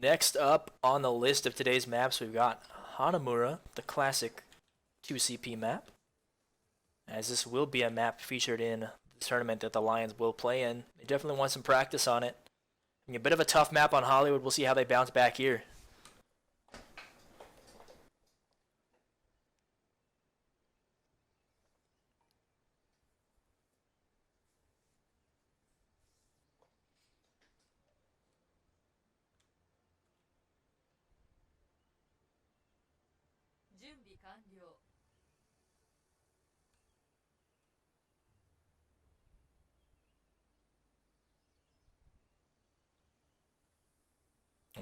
Next up on the list of today's maps, we've got Hanamura, the classic 2CP map. As this will be a map featured in the tournament that the Lions will play in. They definitely want some practice on it. A bit of a tough map on Hollywood. We'll see how they bounce back here.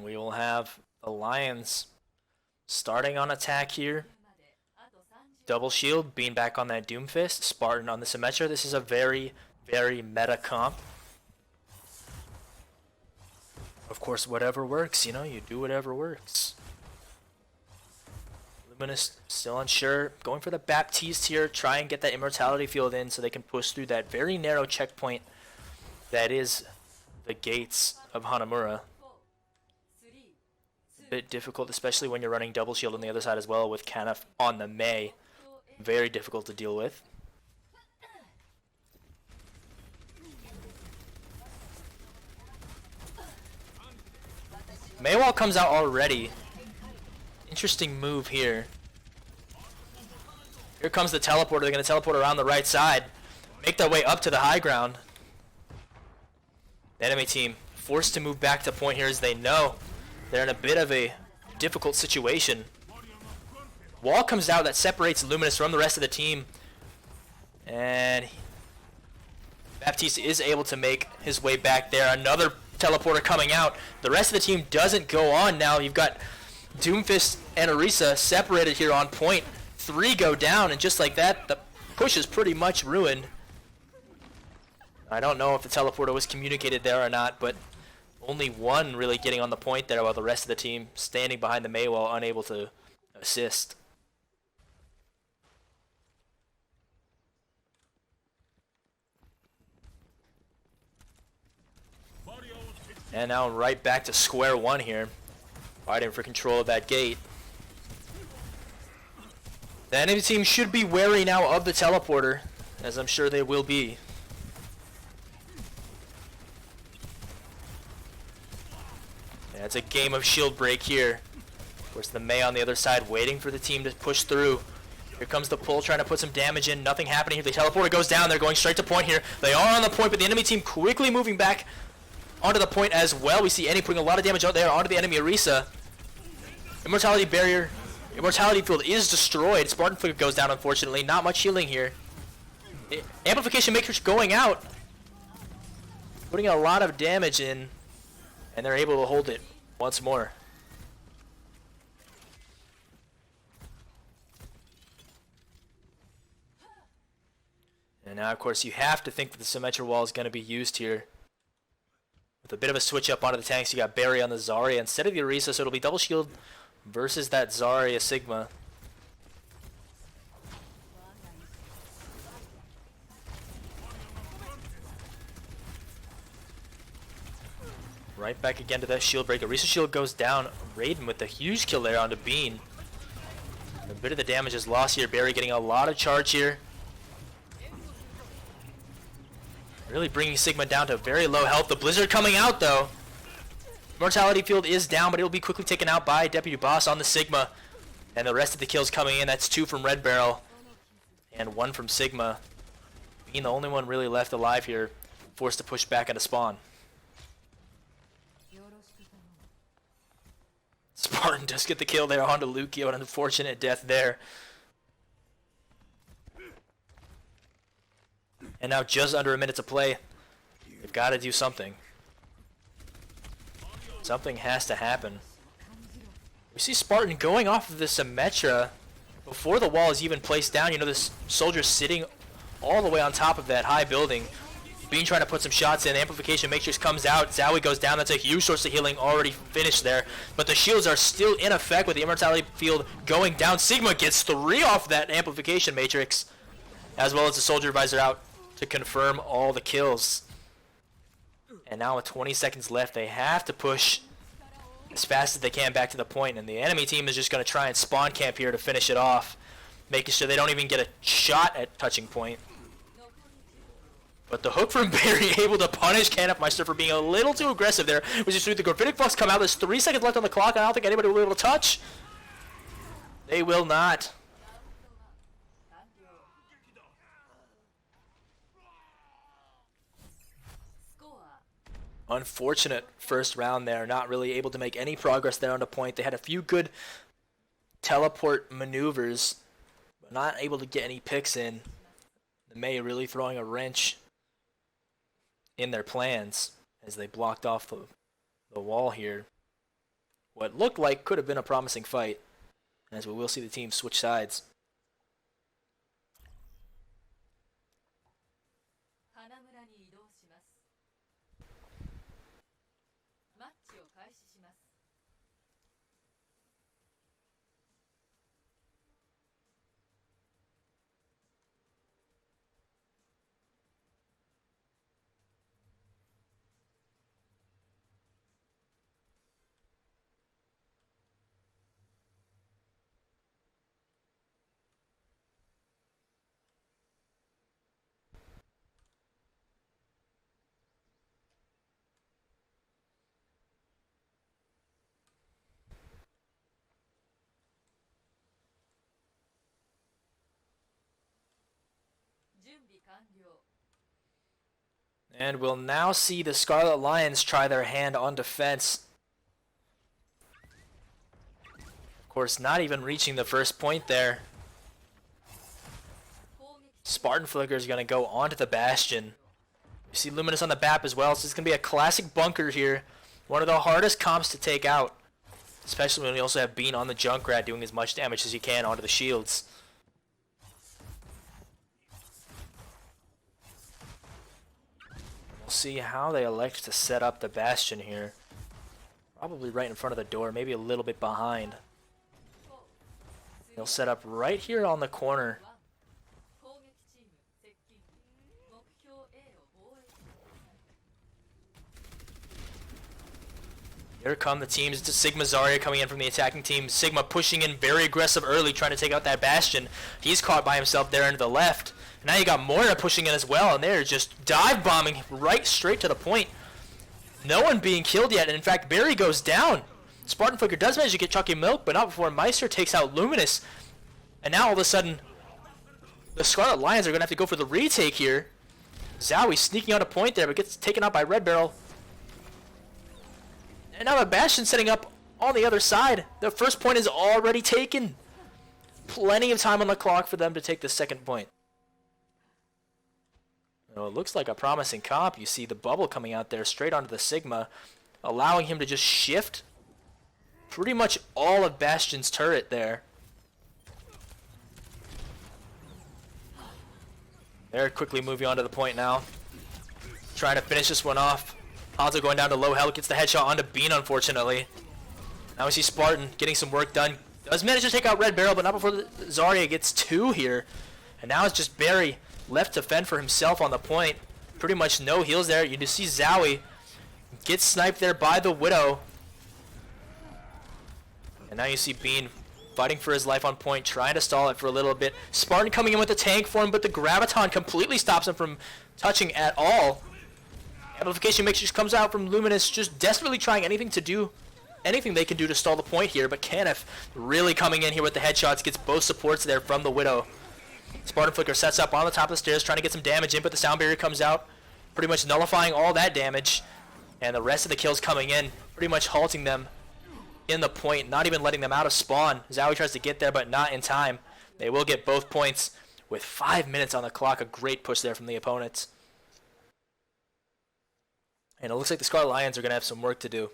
We will have the Lions starting on attack here. Double shield, being back on that Doomfist. Spartan on the Symmetra. This is a very, very meta comp. Of course, whatever works, you know, you do whatever works. Luminous still unsure. Going for the Baptiste here. Try and get that Immortality field in so they can push through that very narrow checkpoint that is the gates of Hanamura. Bit difficult, especially when you're running double shield on the other side as well with Kanaf on the Mei. Very difficult to deal with. Mei wall comes out already. Interesting move here. Here comes the teleporter. They're going to teleport around the right side. Make their way up to the high ground. The enemy team forced to move back to point here as they know they're in a bit of a difficult situation. Wall comes out that separates Luminous from the rest of the team. And Baptiste is able to make his way back there. Another teleporter coming out. The rest of the team doesn't go on now. You've got Doomfist and Orisa separated here on point. 3 go down, and just like that, the push is pretty much ruined. I don't know if the teleporter was communicated there or not, but only one really getting on the point there while the rest of the team standing behind the Mei wall unable to assist. And now right back to square one here. Fighting for control of that gate. The enemy team should be wary now of the teleporter, as I'm sure they will be. Yeah, it's a game of shield break here. Of course, the Mei on the other side waiting for the team to push through. Here comes the pull, trying to put some damage in. Nothing happening here. The teleporter goes down. They're going straight to point here. They are on the point, but the enemy team quickly moving back onto the point as well. We see Annie putting a lot of damage out there onto the enemy Orisa. Immortality barrier, Immortality field is destroyed. Spartan Flicker goes down, unfortunately. Not much healing here. The Amplification Matrix going out. Putting a lot of damage in. And they're able to hold it once more. And now, of course, you have to think that the Symmetra wall is going to be used here. With a bit of a switch up onto the tanks, you got Barry on the Zarya instead of the Orisa, so it'll be double shield versus that Zarya Sigma. Right back again to that shield break. Orisa shield goes down. Raiden with the huge kill there onto Bean. A bit of the damage is lost here. Barry getting a lot of charge here. Really bringing Sigma down to very low health. The Blizzard coming out though. Mortality field is down, but it will be quickly taken out by Deputy Boss on the Sigma. And the rest of the kills coming in. That's 2 from Red Barrel and 1 from Sigma. Being the only one really left alive here, forced to push back into spawn. Spartan does get the kill there onto Lukio, an unfortunate death there. And now just under a minute to play. They've got to do something. Something has to happen. We see Spartan going off of the Symmetra before the wall is even placed down. You know, this soldier sitting all the way on top of that high building. Bean trying to put some shots in. Amplification Matrix comes out. Zowie goes down. That's a huge source of healing already finished there. But the shields are still in effect with the Immortality field going down. Sigma gets 3 off that Amplification Matrix, as well as the Soldier Advisor out to confirm all the kills. And now with 20 seconds left, they have to push as fast as they can back to the point, and the enemy team is just going to try and spawn camp here to finish it off, making sure they don't even get a shot at touching point. But the hook from Barry able to punish Canopmeister for being a little too aggressive there. We just see the Gravitic Flux come out. There's 3 seconds left on the clock, and I don't think anybody will be able to touch. They will not. Unfortunate first round there. Not really able to make any progress there on the point. They had a few good teleport maneuvers, but not able to get any picks in. The Mei really throwing a wrench in their plans as they blocked off the wall here. What looked like could have been a promising fight, as we will see the team switch sides. And we'll now see the Scarlet Lions try their hand on defense. Of course, not even reaching the first point there. Spartan Flicker is going to go onto the Bastion. You see Luminous on the BAP as well, so it's going to be a classic bunker here. One of the hardest comps to take out, especially when you also have Bean on the Junkrat doing as much damage as you can onto the shields. See how they elect to set up the Bastion here. Probably right in front of the door, maybe a little bit behind. They'll set up right here on the corner. Here come the teams. It's Sigma Zarya coming in from the attacking team. Sigma pushing in very aggressive early, trying to take out that Bastion. He's caught by himself there into the left. Now you got Moira pushing in as well, and they're just dive bombing right straight to the point. No one being killed yet, and in fact, Barry goes down. Spartan Flicker does manage to get Chucky Milk, but not before Meister takes out Luminous. And now all of a sudden, the Scarlet Lions are going to have to go for the retake here. Zowie sneaking on a point there, but gets taken out by Red Barrel. And now the Bastion setting up on the other side. The first point is already taken. Plenty of time on the clock for them to take the second point. Well, it looks like a promising comp. You see the bubble coming out there straight onto the Sigma, allowing him to just shift pretty much all of Bastion's turret there. They're quickly moving on to the point now. Trying to finish this one off. Hanzo going down to low health, gets the headshot onto Bean, unfortunately. Now we see Spartan getting some work done. Does manage to take out Red Barrel, but not before Zarya gets 2 here. And now it's just Barry left to fend for himself on the point. Pretty much no heals there. You just see Zowie get sniped there by the Widow. And now you see Bean fighting for his life on point, trying to stall it for a little bit. Spartan coming in with the tank for him, but the Graviton completely stops him from touching at all. Amplification Mix just comes out from Luminous, just desperately trying anything they can do to stall the point here, but Canif really coming in here with the headshots, gets both supports there from the Widow. Spartan Flicker sets up on the top of the stairs, trying to get some damage in, but the Sound Barrier comes out, pretty much nullifying all that damage, and the rest of the kills coming in, pretty much halting them in the point, not even letting them out of spawn. Zowie tries to get there, but not in time. They will get both points with 5 minutes on the clock. A great push there from the opponents. And it looks like the Scarlet Lions are going to have some work to do.